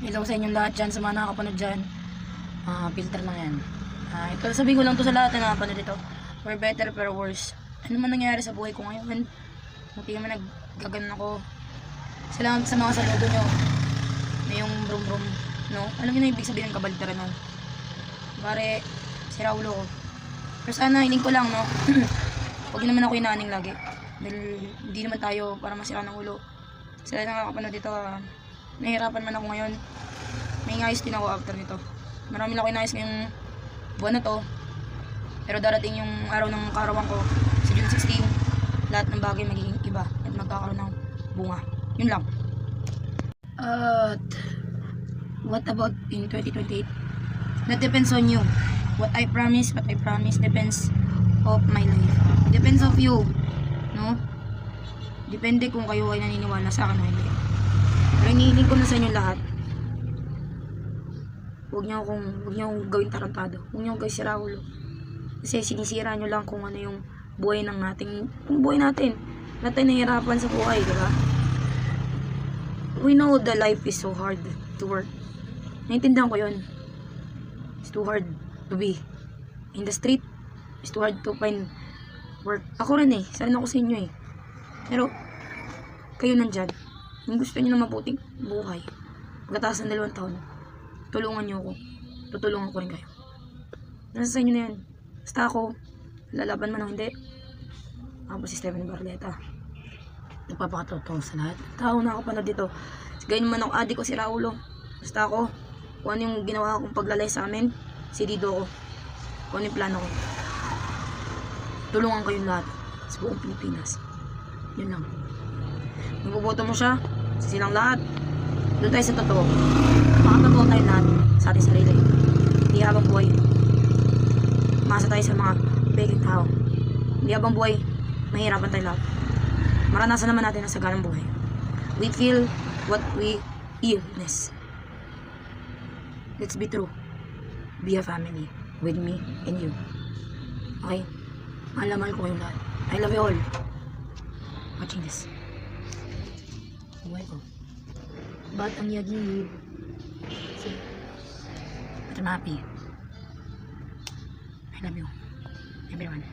Hello sa inyong lahat dyan, sa mga nakakapanood dyan. Filter lang yan. Ito, sabihin ko lang to sa lahat na nakapanood ito. For better, pero worse. Ano man nangyayari sa buhay ko ngayon? Buti naman naggaganon ako. Salamat sa mga saludo nyo. Na yung brum brum, no? Alam nyo na ibig sabihin ng kabalitaran nun. Pare, sira ulo ko. Pero sana, hiling ko lang, no? Huwag naman ako inaaning lagi. Dahil hindi naman tayo para masira ng ulo. Sila nakakapanood dito, nahihirapan man ako ngayon. May ngayos din ako after nito. Marami lang ako inayos ngayong buwan na to. Pero darating yung araw ng karawan ko sa June 16. Lahat ng bagay magiging iba at magkakaroon ng bunga. Yun lang. At what about in 2028? That depends on you. What I promise depends of my life. Depends of you. No? Depende kung kayo ay naniniwala sa akin o hindi. Pero hinihiling ko na sa inyo lahat. Huwag niyo akong gawin tarantado. Huwag niyo akong gawin siraulo. Kasi sinisira niyo lang kung ano yung buhay ng buhay natin. Lahat tayo nahihirapan sa buhay, diba? We know the life is so hard to work. Naintindihan ko yun. It's too hard to be in the street. It's too hard to find work. Ako rin eh. Sana ako sa inyo eh. Pero, kayo nandyan. Kung gusto niyo na mabuting buhay, pagkatapos ng 2 taon, tulungan niyo ako. Tutulungan ko rin kayo. Nasa sa inyo na yan. Basta ako, lalaban man o hindi. Ako si Steven Barleta. Nagpapakatotoo sa lahat. Tao na ako panood dito. Gayon man ako, adik ko si Raulo. Basta ako, kung ano yung ginawa kong paglalay sa amin, si Dido ko. Kung ano yung plano ko. Tulungan kayong lahat sa buong Pilipinas. Yun lang. Magboboto mo siya sa silang lahat. Doon tayo sa totoo. Makatotoo tayo lahat sa ating sarili. Hindi habang buhay masa tayo sa mga beking tao. Hindi habang buhay mahirapan tayo lahat. Maranasan naman natin ang saganang buhay. We feel what we illness. Let's be true. Be a family with me and you. Okay? Mahal ko kayong lahat. I love you all. Watching this. Buhay ko. Batang yagib. See? But I'm happy. I love you. Everyone.